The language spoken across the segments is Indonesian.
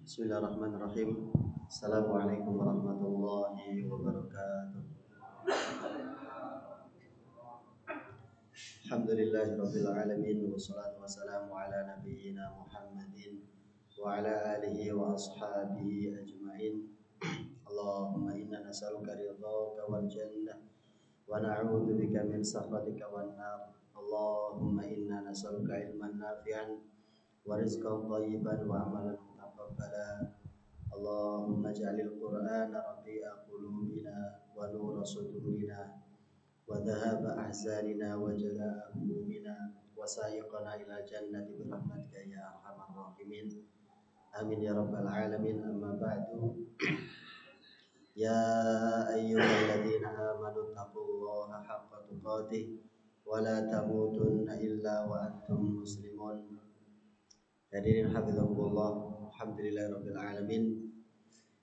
Bismillahirrahmanirrahim. Assalamualaikum warahmatullahi wabarakatuh. Alhamdulillahirabbil alamin wassalatu wassalamu ala nabiyyina Muhammadin wa ala alihi wa ashabihi ajmain. Allahumma inna nas'aluka ridhaka wal jannah wa na'udzu bika min sakhatika wan nar. Allahumma inna nas'aluka ilman nafi'an wa rizqan thayyiban wa amalan mutaqabbala. Allahumma ja'alil Qur'ana rabi'a qulubina wa nura sudurina wa dhahaba ahzanina wa jalaa humumina wa sa'iqana ila jannati bi rahmatika ya arhamar rahimin. Amin ya rabbal alamin. Amma ba'du. Ya ayyuhalladzina amanu taqullaha haqqa tuqatih wa la tamutunna illa wa antum muslimun. Hadirin hafizakumullah. Alhamdulillahirabbil alamin.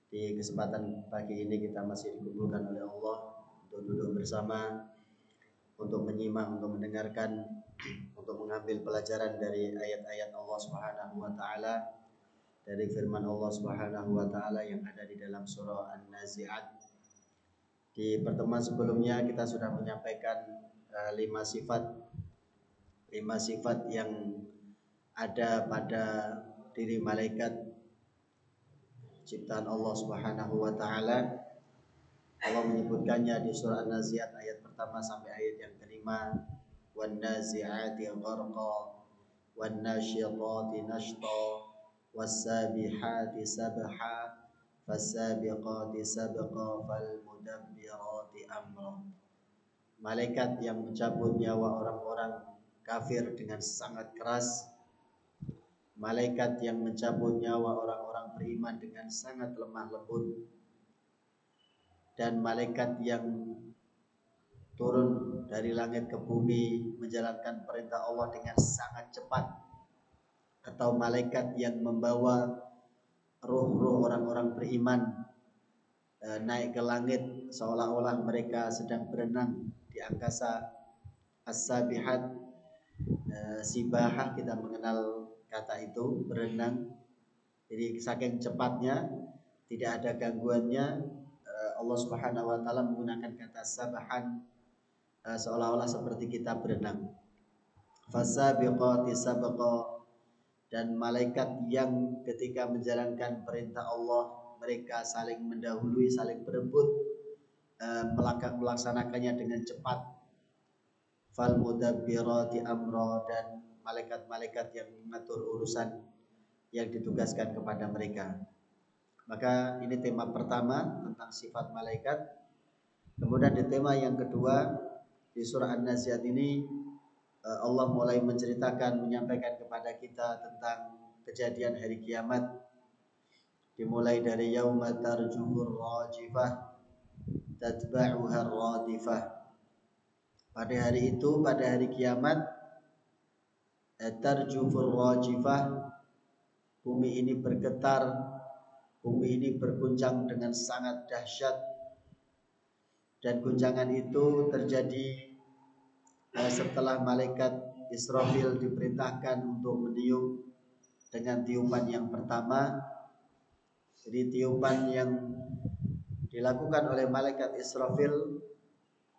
Di kesempatan pagi ini kita masih dikumpulkan oleh Allah untuk duduk bersama, untuk menyimak, untuk mendengarkan, untuk mengambil pelajaran dari ayat-ayat Allah Subhanahu wa taala, dari firman Allah Subhanahu wa taala yang ada di dalam surah An-Nazi'at. Di pertemuan sebelumnya kita sudah menyampaikan 5 sifat yang ada pada diri malaikat ciptaan Allah Subhanahu wa taala. Allah menyebutkannya di surah An-Nazi'at ayat pertama sampai ayat yang kelima. Wan nazi'ati gharqa wan nasyitati nashta was sabihati sabha fasabiqati sabqa fal mudabbirati amra. Malaikat yang mencabut nyawa orang-orang kafir dengan sangat keras, malaikat yang mencabut nyawa orang-orang beriman dengan sangat lemah lembut, dan malaikat yang turun dari langit ke bumi menjalankan perintah Allah dengan sangat cepat, atau malaikat yang membawa ruh-ruh orang-orang beriman naik ke langit seolah-olah mereka sedang berenang di angkasa. As-sabihat, sibahah, kita mengenal kata itu, berenang. Jadi saking cepatnya, tidak ada gangguannya, Allah Subhanahu wa taala menggunakan kata sabahan, seolah-olah seperti kita berenang. Fasabiqati sabqa, dan malaikat yang ketika menjalankan perintah Allah mereka saling mendahului, saling berebut melaksanakannya dengan cepat. Fal mudabbirati amra, dan malaikat-malaikat yang mengatur urusan yang ditugaskan kepada mereka. Maka ini tema pertama tentang sifat malaikat. Kemudian di tema yang kedua di surah An-Nazi'at ini Allah mulai menceritakan, menyampaikan kepada kita tentang kejadian hari kiamat. Dimulai dari yauma tarjufur rajifah tatba'uha radifah. Pada hari itu, pada hari kiamat, tarjufur rajifah, bumi ini bergetar, bumi ini berguncang dengan sangat dahsyat. Dan guncangan itu terjadi setelah malaikat Israfil diperintahkan untuk meniup dengan tiupan yang pertama. Jadi tiupan yang dilakukan oleh malaikat Israfil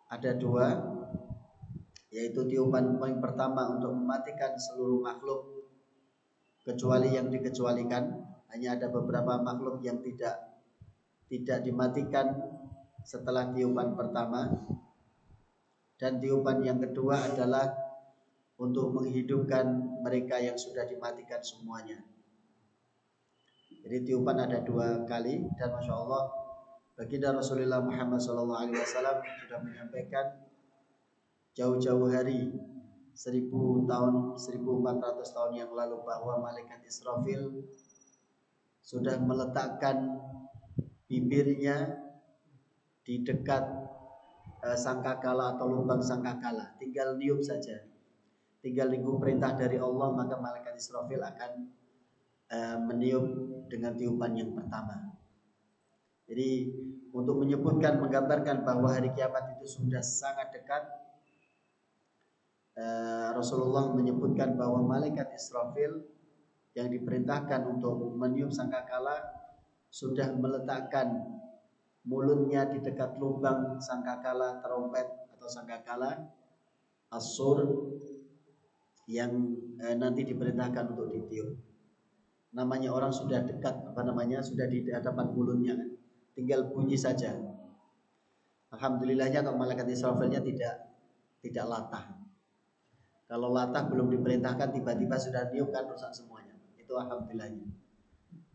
ada dua, yaitu tiupan yang pertama untuk mematikan seluruh makhluk kecuali yang dikecualikan. Hanya ada beberapa makhluk yang tidak dimatikan setelah tiupan pertama. Dan tiupan yang kedua adalah untuk menghidupkan mereka yang sudah dimatikan semuanya. Jadi tiupan ada 2 kali, dan Masya Allah baginda Rasulullah Muhammad SAW sudah menyampaikan jauh-jauh hari 1000 tahun, 1400 tahun yang lalu, bahwa malaikat Israfil sudah meletakkan bibirnya di dekat sangkakala atau lubang sangkakala. Tinggal niup saja, tinggal nunggu perintah dari Allah, maka malaikat Israfil akan meniup dengan tiupan yang pertama. Jadi untuk menyebutkan, menggambarkan bahwa hari kiamat itu sudah sangat dekat, Rasulullah menyebutkan bahwa malaikat Israfil yang diperintahkan untuk meniup sangkakala sudah meletakkan mulutnya di dekat lubang sangkakala trompet atau sangkakala as-sur yang nanti diperintahkan untuk ditiup. Namanya orang sudah dekat, sudah di hadapan mulutnya, tinggal bunyi saja. Alhamdulillahnya kalau malaikat Israfilnya tidak latah. Kalau latah belum diperintahkan tiba-tiba sudah niup kan rusak semuanya. Itu alhamdulillahnya.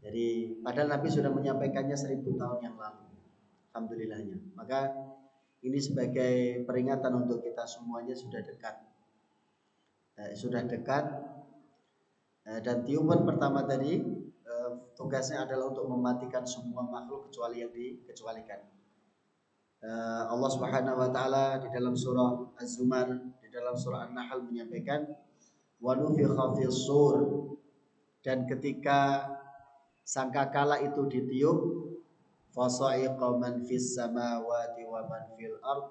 Jadi padahal Nabi sudah menyampaikannya 1000 tahun yang lalu. Alhamdulillahnya. Maka ini sebagai peringatan untuk kita semuanya sudah dekat. Dan tiupan pertama tadi tugasnya adalah untuk mematikan semua makhluk kecuali yang dikecualikan. Allah Subhanahu wa taala di dalam surah Az-Zumar, di dalam surah An-Nahl menyampaikan wa nufikha fis sur, dan ketika sangkakala itu ditiup fasa'iqa man fis samawati wa man fil ard,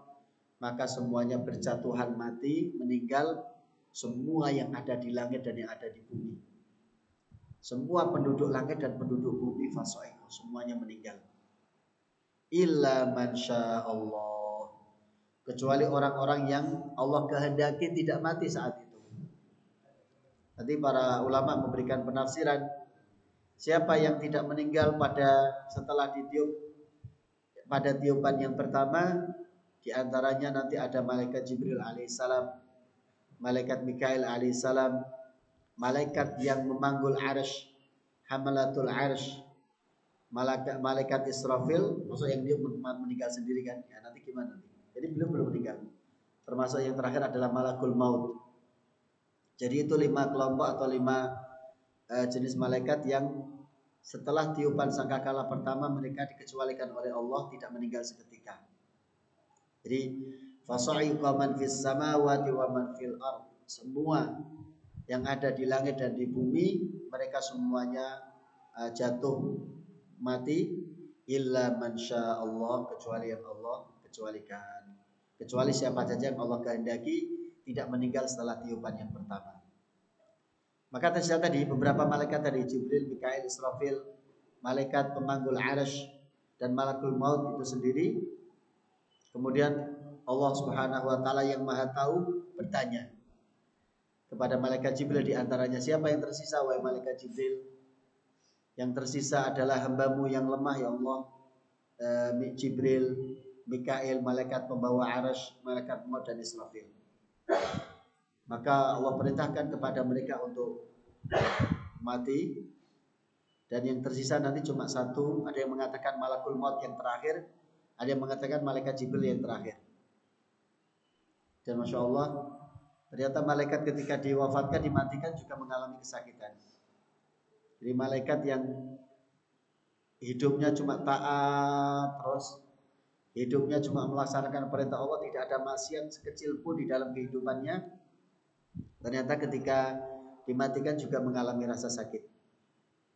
maka semuanya berjatuhan mati, meninggal, semua yang ada di langit dan yang ada di bumi. Semua penduduk langit dan penduduk bumi fasa'iqa, semuanya meninggal. Illa man Allah, kecuali orang-orang yang Allah kehendaki tidak mati saat itu. Nanti para ulama memberikan penafsiran, siapa yang tidak meninggal setelah ditiup pada tiupan yang pertama, di antaranya nanti ada malaikat Jibril alaihissalam, malaikat Mikail alaihissalam, malaikat yang memanggul arsy, hamalatul arsy, malaikat Israfil, maksud yang dia meninggal sendiri kan? Ya, nanti gimana nanti? Jadi belum meninggal. Termasuk yang terakhir adalah malakul maut. Jadi itu 5 kelompok atau 5 jenis malaikat yang setelah tiupan sangkakala pertama mereka dikecualikan oleh Allah, tidak meninggal seketika. Jadi fasa'iqa man fis samawati wa man fil ard, semua yang ada di langit dan di bumi mereka semuanya jatuh mati, illa man Allah, kecuali yang Allah kecualikan. Kecuali siapa saja yang Allah kehendaki tidak meninggal setelah tiupan yang pertama. Maka ternyata tadi beberapa malaikat tadi, Jibril, Mikail, Israfil, malaikat pemanggul arsy dan malakul maut itu sendiri. Kemudian Allah Subhanahu wa taala yang Maha tahu bertanya kepada malaikat Jibril, di antaranya, siapa yang tersisa wahai malaikat Jibril? Yang tersisa adalah hambamu yang lemah ya Allah, Jibril, Mikail, malaikat pembawa arsy, malaikat maut dan Israfil. Maka Allah perintahkan kepada mereka untuk mati, dan yang tersisa nanti cuma satu. Ada yang mengatakan malakul maut yang terakhir, ada yang mengatakan malaikat Jibril yang terakhir. Dan Masya Allah, ternyata malaikat ketika diwafatkan, dimatikan juga mengalami kesakitan. Jadi malaikat yang hidupnya cuma taat terus, hidupnya cuma melaksanakan perintah Allah, tidak ada maksiat sekecil pun di dalam kehidupannya, ternyata ketika dimatikan juga mengalami rasa sakit.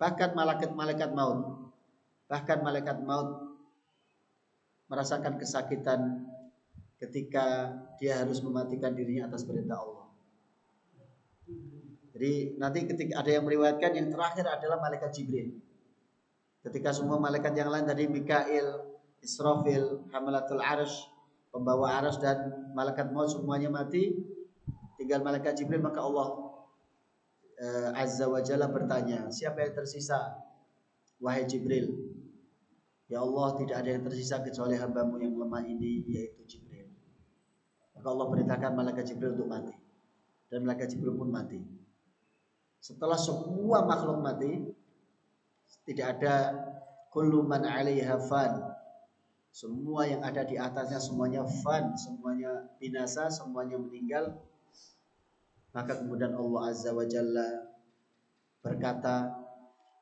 Bahkan malaikat maut merasakan kesakitan ketika dia harus mematikan dirinya atas perintah Allah. Jadi nanti ketika ada yang meriwayatkan yang terakhir adalah malaikat Jibril. Ketika semua malaikat yang lain tadi, Mikail, Israfil, hamalatul arsy, pembawa arsy dan malaikat maut semuanya mati, tinggal malaikat Jibril, maka Allah Azza wa Jalla bertanya, siapa yang tersisa wahai Jibril? Ya Allah, tidak ada yang tersisa kecuali hambamu yang lemah ini, yaitu Jibril. Maka Allah perintahkan malaikat Jibril untuk mati, dan malaikat Jibril pun mati. Setelah semua makhluk mati, tidak ada kullu man 'alaiha fan, semua yang ada di atasnya semuanya fan, semuanya binasa, semuanya meninggal. Maka kemudian Allah Azza wa Jalla berkata,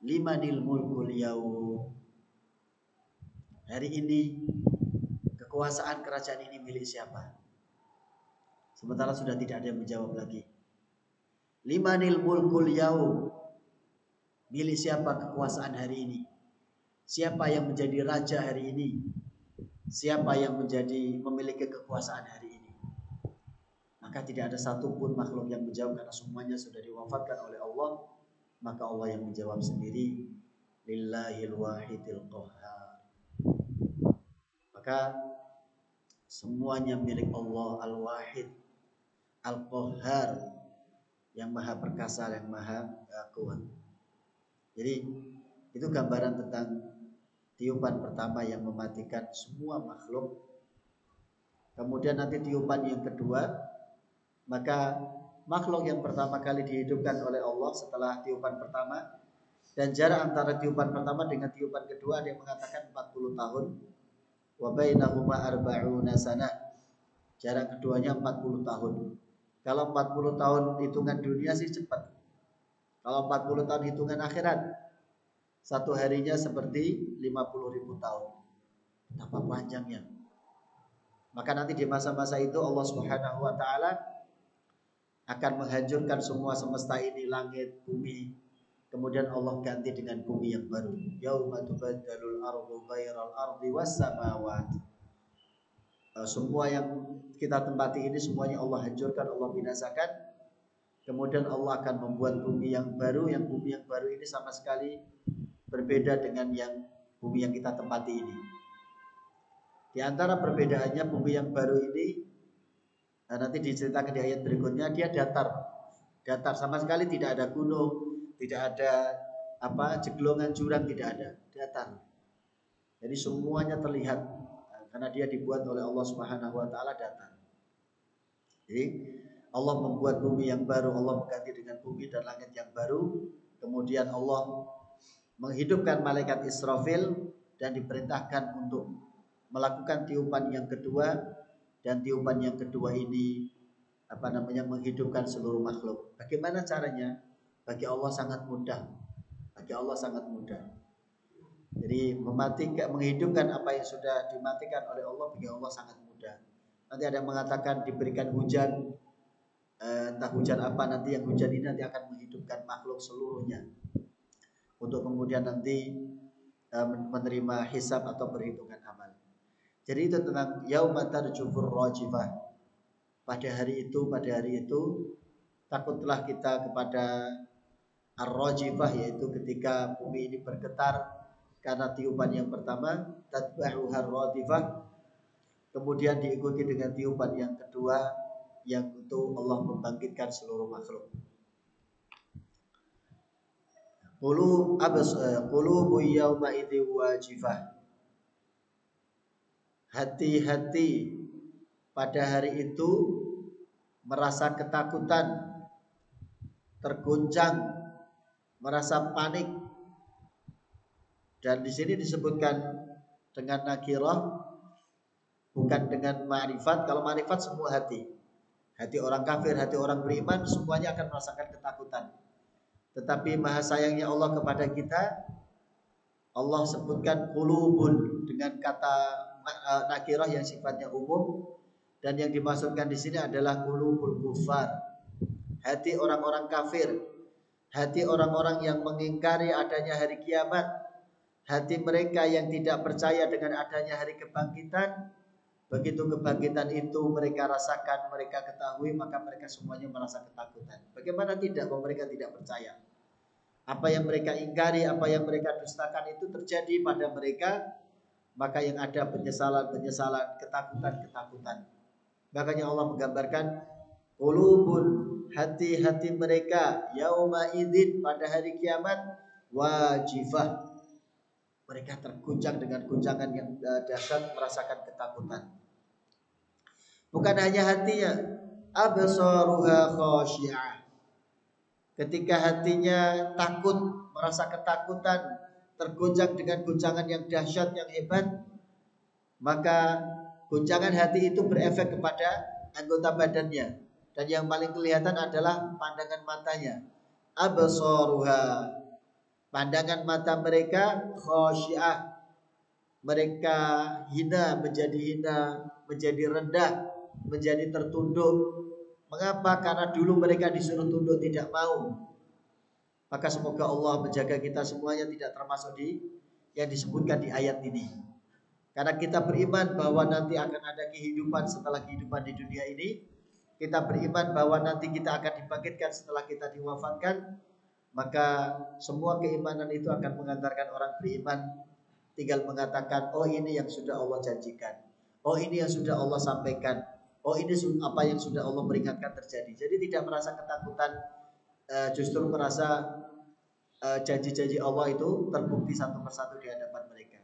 limanil mulkul yaum, hari ini kekuasaan kerajaan ini milik siapa? Sementara sudah tidak ada yang menjawab lagi. Limanil mulkul yaum, milik siapa kekuasaan hari ini? Siapa yang menjadi raja hari ini? Siapa yang memiliki kekuasaan hari ini? Maka tidak ada satupun makhluk yang menjawab, karena semuanya sudah diwafatkan oleh Allah. Maka Allah yang menjawab sendiri, lillahil wahidil qahhar. Maka semuanya milik Allah al-wahid al-qahhar, yang maha perkasa, yang maha kuat. Jadi itu gambaran tentang tiupan pertama yang mematikan semua makhluk. Kemudian nanti tiupan yang kedua, maka makhluk yang pertama kali dihidupkan oleh Allah setelah tiupan pertama, dan jarak antara tiupan pertama dengan tiupan kedua ada yang mengatakan 40 tahun. Wa bainahuma arba'una sanah. Jarak keduanya 40 tahun. Kalau 40 tahun hitungan dunia sih cepat. Kalau 40 tahun hitungan akhirat, satu harinya seperti 50.000 tahun. Betapa panjangnya. Maka nanti di masa-masa itu Allah Subhanahu wa taala akan menghancurkan semua semesta ini, langit, bumi. Kemudian Allah ganti dengan bumi yang baru. Yauma tubaddalul ardu ghairal ardi was samawat. Semua yang kita tempati ini semuanya Allah hancurkan, Allah binasakan. Kemudian Allah akan membuat bumi yang baru. Yang bumi yang baru ini sama sekali berbeda dengan yang bumi yang kita tempati ini. Di antara perbedaannya, bumi yang baru ini nanti diceritakan di ayat berikutnya, dia datar sama sekali, tidak ada gunung, tidak ada jeglongan jurang, tidak ada, datar. Jadi semuanya terlihat karena dia dibuat oleh Allah Subhanahu wa taala datar. Jadi Allah membuat bumi yang baru, Allah mengganti dengan bumi dan langit yang baru. Kemudian Allah menghidupkan malaikat Israfil dan diperintahkan untuk melakukan tiupan yang kedua, dan tiupan yang kedua ini menghidupkan seluruh makhluk. Bagaimana caranya? Bagi Allah sangat mudah. Bagi Allah sangat mudah. Jadi menghidupkan apa yang sudah dimatikan oleh Allah bagi Allah sangat mudah. Nanti ada yang mengatakan diberikan hujan, entah hujan apa, nanti yang hujan ini nanti akan menghidupkan makhluk seluruhnya, untuk kemudian nanti menerima hisab atau perhitungan amal. Jadi itu tentang yauma tarjufur rajifah. Pada hari itu takutlah kita kepada ar-rajifah, yaitu ketika bumi ini bergetar karena tiupan yang pertama, tatba'uhar radifah, kemudian diikuti dengan tiupan yang kedua yang untuk Allah membangkitkan seluruh makhluk. Qulubu yawma idzi wajifah. Hati-hati pada hari itu merasa ketakutan, terguncang, merasa panik. Dan di sini disebutkan dengan nakirah, bukan dengan ma'rifat. Kalau ma'rifat semua hati. Hati orang kafir, hati orang beriman, semuanya akan merasakan ketakutan. Tetapi maha sayangnya Allah kepada kita, Allah sebutkan qulubun dengan kata nakirah yang sifatnya umum, dan yang dimaksudkan di sini adalah qulubul kufar, hati orang-orang kafir, hati orang-orang yang mengingkari adanya hari kiamat, hati mereka yang tidak percaya dengan adanya hari kebangkitan. Begitu kebangkitan itu mereka rasakan, mereka ketahui, maka mereka semuanya merasa ketakutan. Bagaimana tidak, kalau mereka tidak percaya? Apa yang mereka ingkari, apa yang mereka dustakan itu terjadi pada mereka, maka yang ada penyesalan, ketakutan. Makanya Allah menggambarkan qulubun, hati-hati mereka, yauma idzin, pada hari kiamat, wajifah, mereka terguncang dengan guncangan yang dahsyat, merasakan ketakutan. Bukan hanya hatinya, absaruha khasyi'ah, ketika hatinya takut, merasa ketakutan, terguncang dengan guncangan yang dahsyat, yang hebat, maka guncangan hati itu berefek kepada anggota badannya, dan yang paling kelihatan adalah pandangan matanya. Absaruha, pandangan mata mereka, khasyi'ah, mereka menjadi rendah, menjadi tertunduk. Mengapa? Karena dulu mereka disuruh tunduk, tidak mau. Maka semoga Allah menjaga kita semuanya tidak termasuk di yang disebutkan di ayat ini. Karena kita beriman bahwa nanti akan ada kehidupan setelah kehidupan di dunia ini. Kita beriman bahwa nanti kita akan dibangkitkan setelah kita diwafatkan. maka semua keimanan itu akan mengantarkan orang beriman tinggal mengatakan, oh ini yang sudah Allah janjikan, oh ini yang sudah Allah sampaikan, oh ini apa yang sudah Allah peringatkan terjadi. Jadi tidak merasa ketakutan, justru merasa janji-janji Allah itu terbukti satu persatu di hadapan mereka.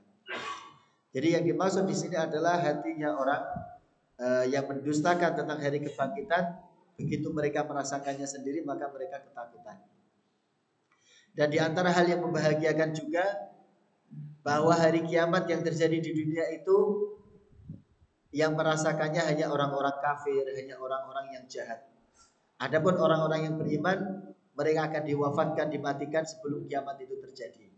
Jadi yang dimaksud di sini adalah hatinya orang yang mendustakan tentang hari kebangkitan. Begitu mereka merasakannya sendiri, maka mereka ketakutan. Dan di antara hal yang membahagiakan juga bahwa hari kiamat yang terjadi di dunia itu yang merasakannya hanya orang-orang kafir, hanya orang-orang yang jahat. Adapun orang-orang yang beriman, mereka akan diwafatkan, dimatikan sebelum kiamat itu terjadi.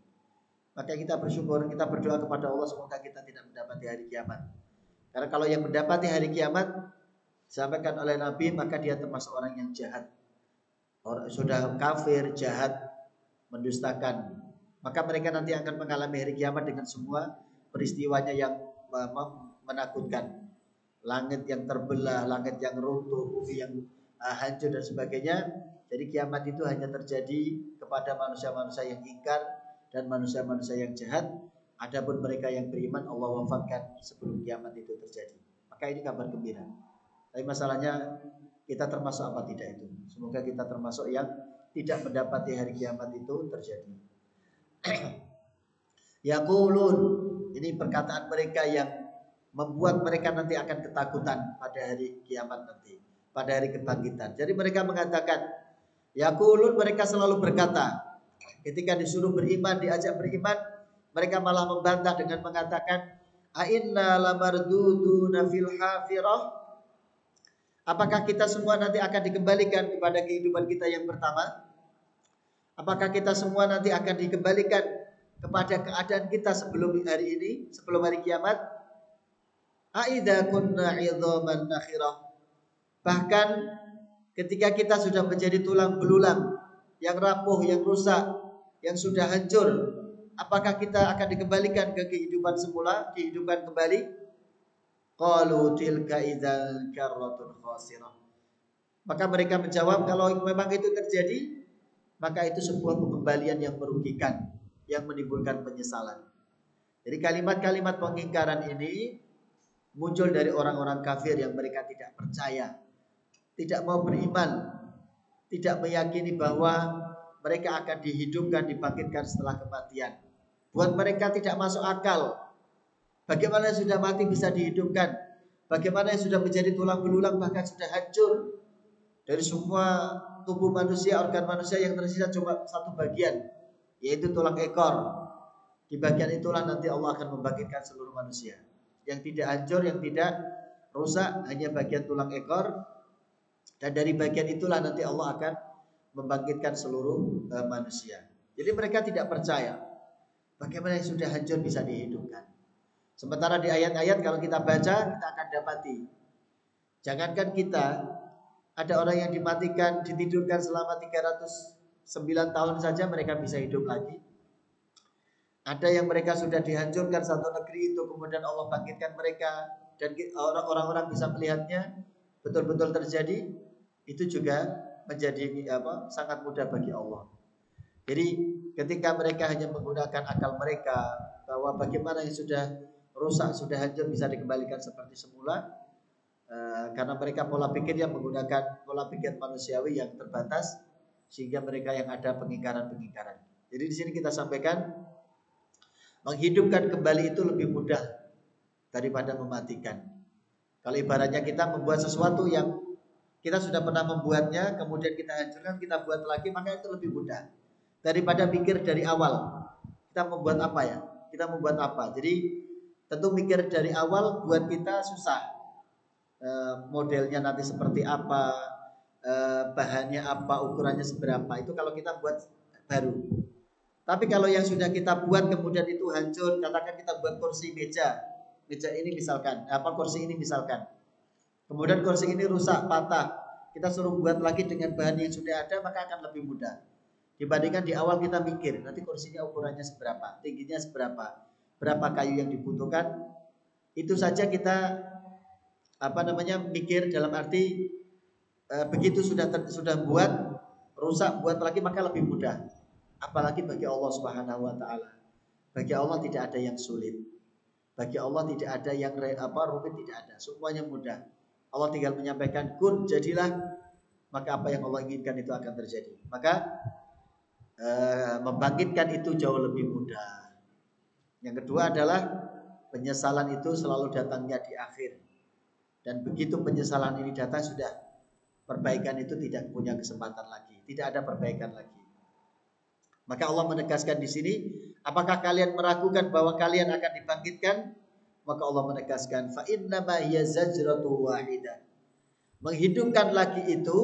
Maka kita bersyukur, kita berdoa kepada Allah semoga kita tidak mendapati hari kiamat. Karena kalau yang mendapati hari kiamat disampaikan oleh Nabi, maka dia termasuk orang yang jahat. Orang sudah kafir, jahat, mendustakan. Maka mereka nanti akan mengalami hari kiamat dengan semua peristiwanya yang menakutkan. Langit yang terbelah, langit yang runtuh, bumi yang hancur dan sebagainya. Jadi kiamat itu hanya terjadi kepada manusia-manusia yang ingkar dan manusia-manusia yang jahat. Adapun mereka yang beriman, Allah wafatkan sebelum kiamat itu terjadi. Maka ini kabar gembira. Tapi masalahnya kita termasuk apa tidak itu? Semoga kita termasuk yang tidak mendapati hari kiamat itu terjadi. Yaqulun, ini perkataan mereka yang membuat mereka nanti akan ketakutan pada hari kiamat nanti, pada hari kebangkitan. Jadi mereka mengatakan, yaqulun, mereka selalu berkata, ketika disuruh beriman, diajak beriman, mereka malah membantah dengan mengatakan, a'inna lamarduduna fil hafirah. Apakah kita semua nanti akan dikembalikan kepada kehidupan kita yang pertama? Apakah kita semua nanti akan dikembalikan kepada keadaan kita sebelum hari ini, sebelum hari kiamat? A'idza kunna 'idhaman nakhirah. Bahkan ketika kita sudah menjadi tulang belulang yang rapuh, yang rusak, yang sudah hancur, apakah kita akan dikembalikan ke kehidupan semula, dihidupkan kembali? Qalu tilka idzal karratun khasirah. Maka mereka menjawab, kalau memang itu terjadi, maka itu sebuah pengembalian yang merugikan, yang menimbulkan penyesalan. Jadi kalimat-kalimat pengingkaran ini muncul dari orang-orang kafir yang mereka tidak percaya, tidak mau beriman, tidak meyakini bahwa mereka akan dihidupkan, dibangkitkan setelah kematian. Buat mereka tidak masuk akal. Bagaimana yang sudah mati bisa dihidupkan? Bagaimana yang sudah menjadi tulang belulang bahkan sudah hancur? Dari semua tubuh manusia, organ manusia yang tersisa cuma satu bagian, yaitu tulang ekor. Di bagian itulah nanti Allah akan membangkitkan seluruh manusia. Yang tidak hancur, yang tidak rusak, hanya bagian tulang ekor. Dan dari bagian itulah nanti Allah akan membangkitkan seluruh manusia. Jadi mereka tidak percaya bagaimana yang sudah hancur bisa dihidupkan. Sementara di ayat-ayat kalau kita baca, kita akan dapati, jangankan kita, ada orang yang dimatikan, ditidurkan selama 309 tahun saja mereka bisa hidup lagi. Ada yang mereka sudah dihancurkan satu negeri itu, kemudian Allah bangkitkan mereka dan orang-orang bisa melihatnya betul-betul terjadi. Itu juga menjadi sangat mudah bagi Allah. Jadi ketika mereka hanya menggunakan akal mereka bahwa bagaimana yang sudah rusak, sudah hancur bisa dikembalikan seperti semula, karena mereka pola pikirnya menggunakan pola pikir manusiawi yang terbatas, sehingga mereka yang ada pengingkaran-pengingkaran. Jadi di sini kita sampaikan menghidupkan kembali itu lebih mudah daripada mematikan. Kalau ibaratnya kita membuat sesuatu yang kita sudah pernah membuatnya, kemudian kita hancurkan, kita buat lagi, maka itu lebih mudah daripada pikir dari awal. Kita membuat apa ya? Kita membuat apa? Jadi tentu mikir dari awal buat kita susah. Modelnya nanti seperti apa, bahannya apa, ukurannya seberapa. Itu kalau kita buat baru. Tapi kalau yang sudah kita buat kemudian itu hancur, katakan kita buat kursi meja ini misalkan, kursi ini misalkan. Kemudian kursi ini rusak, patah. Kita suruh buat lagi dengan bahan yang sudah ada, maka akan lebih mudah. Dibandingkan di awal kita mikir, nanti kursinya ukurannya seberapa, tingginya seberapa, berapa kayu yang dibutuhkan. Itu saja kita mikir dalam arti begitu sudah buat rusak, buat lagi maka lebih mudah. Apalagi bagi Allah Subhanahu wa taala. Bagi Allah tidak ada yang sulit. Bagi Allah tidak ada yang rumit, tidak ada. Semuanya mudah. Allah tinggal menyampaikan kun, jadilah, maka apa yang Allah inginkan itu akan terjadi. Maka membangkitkan itu jauh lebih mudah. Yang kedua adalah penyesalan itu selalu datangnya di akhir. Dan begitu penyesalan ini datang, sudah perbaikan itu tidak punya kesempatan lagi. Tidak ada perbaikan lagi. Maka Allah menegaskan di sini, apakah kalian meragukan bahwa kalian akan dibangkitkan? Maka Allah menegaskan, fa innama hiya zajratu wahidah. Menghidupkan lagi itu,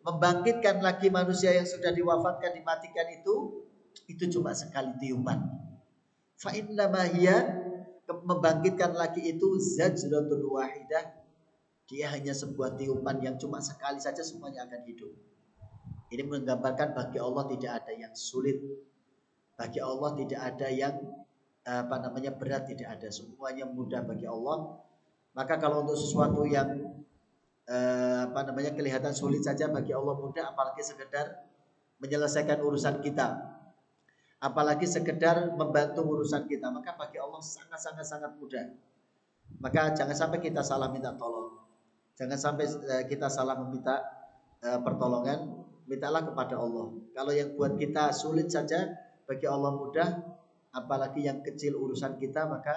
membangkitkan lagi manusia yang sudah diwafatkan, dimatikan itu cuma sekali tiupan. Fa innama hiya, membangkitkan lagi itu zajratul wahidah. Dia hanya sebuah tiupan yang cuma sekali saja semuanya akan hidup. Ini menggambarkan bagi Allah tidak ada yang sulit. Bagi Allah tidak ada yang berat, tidak ada. Semuanya mudah bagi Allah. Maka kalau untuk sesuatu yang kelihatan sulit saja bagi Allah mudah, apalagi sekedar menyelesaikan urusan kita. Apalagi sekedar membantu urusan kita, maka bagi Allah sangat mudah. Maka jangan sampai kita salah minta tolong. Jangan sampai kita salah meminta pertolongan. Mintalah kepada Allah. Kalau yang buat kita sulit saja bagi Allah mudah, apalagi yang kecil urusan kita, maka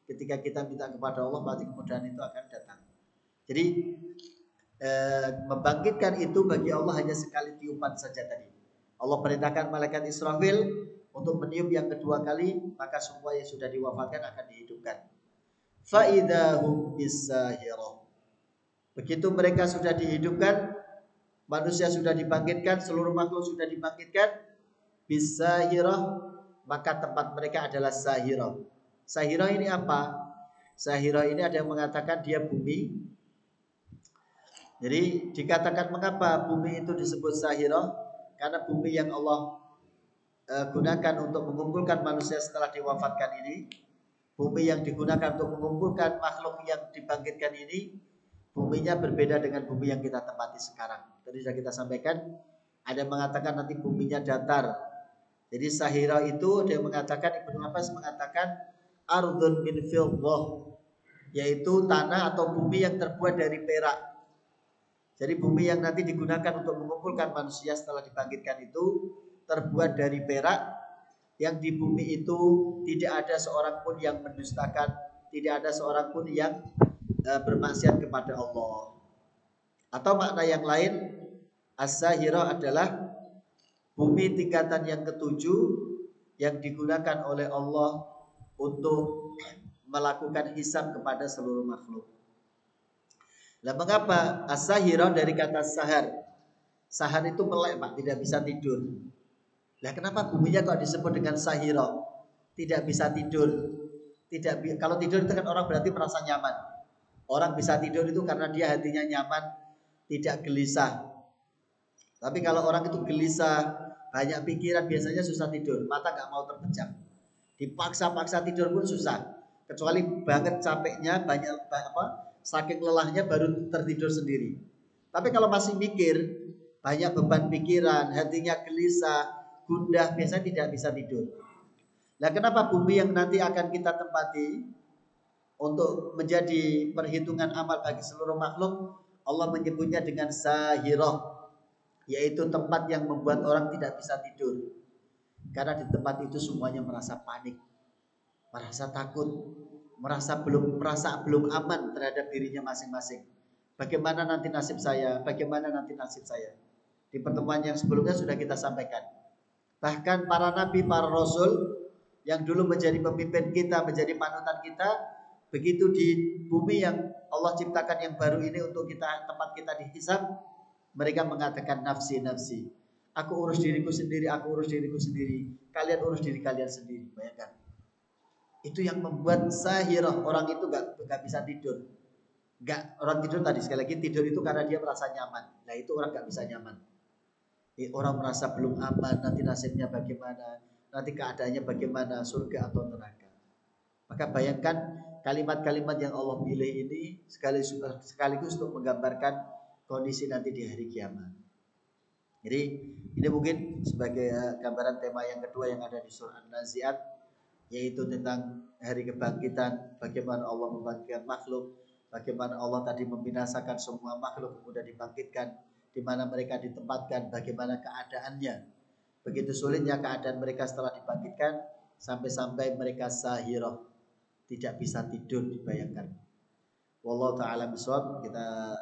ketika kita minta kepada Allah, pasti kemudahan itu akan datang. Jadi membangkitkan itu bagi Allah hanya sekali tiupan saja tadi. Allah perintahkan malaikat Israfil untuk meniup yang kedua kali, maka semua yang sudah diwafatkan akan dihidupkan. Faidahum bisahirah. Begitu mereka sudah dihidupkan, manusia sudah dibangkitkan, seluruh makhluk sudah dibangkitkan, bisahirah, maka tempat mereka adalah sahirah. Sahirah ini apa? Sahirah ini ada yang mengatakan dia bumi. Jadi dikatakan mengapa bumi itu disebut sahirah? Karena bumi yang Allah gunakan untuk mengumpulkan manusia setelah diwafatkan ini, bumi yang digunakan untuk mengumpulkan makhluk yang dibangkitkan ini, buminya berbeda dengan bumi yang kita tempati sekarang. Tadi sudah kita sampaikan, ada yang mengatakan nanti buminya datar. Jadi sahira itu ada yang mengatakan, Ibnu Abbas mengatakan ardhun min fiddah, yaitu tanah atau bumi yang terbuat dari perak. Jadi bumi yang nanti digunakan untuk mengumpulkan manusia setelah dibangkitkan itu terbuat dari perak, yang di bumi itu tidak ada seorang pun yang mendustakan, tidak ada seorang pun yang bermaksiat kepada Allah. Atau makna yang lain, as-sahirah adalah bumi tingkatan yang ketujuh yang digunakan oleh Allah untuk melakukan hisab kepada seluruh makhluk. Nah, mengapa as-sahirah dari kata sahar? Sahar itu melek, Pak, tidak bisa tidur. Nah, kenapa buminya kok disebut dengan sahirah? Tidak bisa tidur. Kalau tidur itu kan orang berarti merasa nyaman. Orang bisa tidur itu karena dia hatinya nyaman, tidak gelisah. Tapi kalau orang itu gelisah, banyak pikiran, biasanya susah tidur, mata gak mau terpejam. Dipaksa-paksa tidur pun susah. Kecuali banget capeknya, saking lelahnya baru tertidur sendiri. Tapi kalau masih mikir, banyak beban pikiran, hatinya gelisah, gundah, biasanya tidak bisa tidur. Nah, kenapa bumi yang nanti akan kita tempati untuk menjadi perhitungan amal bagi seluruh makhluk, Allah menyebutnya dengan sahirah, yaitu tempat yang membuat orang tidak bisa tidur. Karena di tempat itu semuanya merasa panik, merasa takut, merasa belum aman terhadap dirinya masing-masing. Bagaimana nanti nasib saya? Bagaimana nanti nasib saya? Di pertemuan yang sebelumnya sudah kita sampaikan. Bahkan para nabi, para rasul yang dulu menjadi pemimpin kita, menjadi panutan kita, begitu di bumi yang Allah ciptakan yang baru ini untuk kita, tempat kita dihisab, mereka mengatakan nafsi, nafsi. Aku urus diriku sendiri, aku urus diriku sendiri. Kalian urus diri kalian sendiri. Bayangkan. Itu yang membuat sahirah, orang itu gak bisa tidur. Orang tidur tadi, sekali lagi tidur itu karena dia merasa nyaman. Nah, itu orang gak bisa nyaman. Orang merasa belum aman, nanti nasibnya bagaimana, nanti keadaannya bagaimana, surga atau neraka. Maka bayangkan kalimat-kalimat yang Allah pilih ini sekaligus untuk menggambarkan kondisi nanti di hari kiamat. Jadi ini mungkin sebagai gambaran tema yang kedua yang ada di surah An-Nazi'at, yaitu tentang hari kebangkitan, bagaimana Allah membangkitkan makhluk, bagaimana Allah tadi membinasakan semua makhluk kemudian dibangkitkan, di mana mereka ditempatkan, bagaimana keadaannya. Begitu sulitnya keadaan mereka setelah dibangkitkan, sampai-sampai mereka sahirah, tidak bisa tidur, dibayangkan. Wallahu taala bisawab. Kita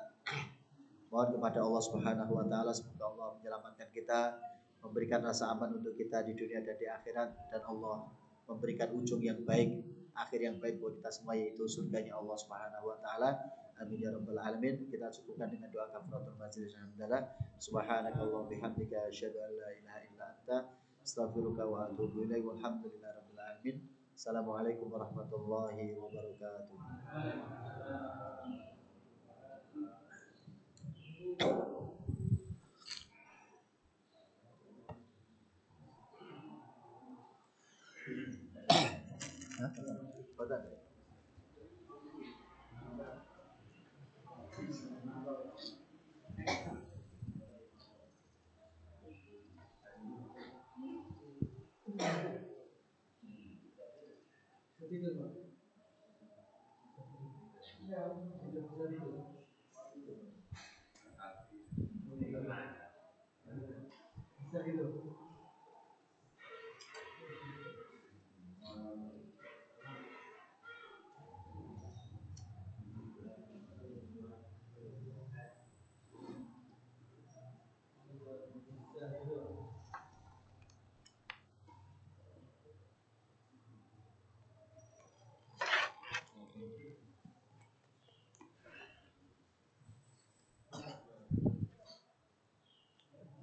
mohon kepada Allah Subhanahu wa taala semoga Allah menyelamatkan kita, memberikan rasa aman untuk kita di dunia dan di akhirat, dan Allah memberikan ujung yang baik, akhir yang baik buat kita semua, yaitu surganya Allah Subhanahu wa taala. Amin ya rabbal alamin. Kita cukupkan dengan doa kafaratul majelis. Alhamdulillah. Subhanakallahumma bihamdika asyhadu an la ilaha illa anta astaghfiruka wa atubu ilaik. Walhamdulillahi rabbil alamin. Assalamualaikum warahmatullahi wabarakatuh. Hah?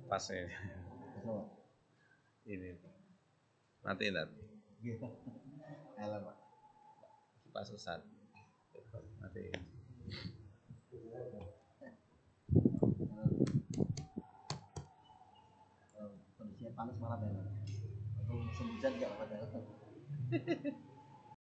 Pas ini mati nanti pas Ustaz mati kondisinya panas malah atau musim hujan nggak apa-apa.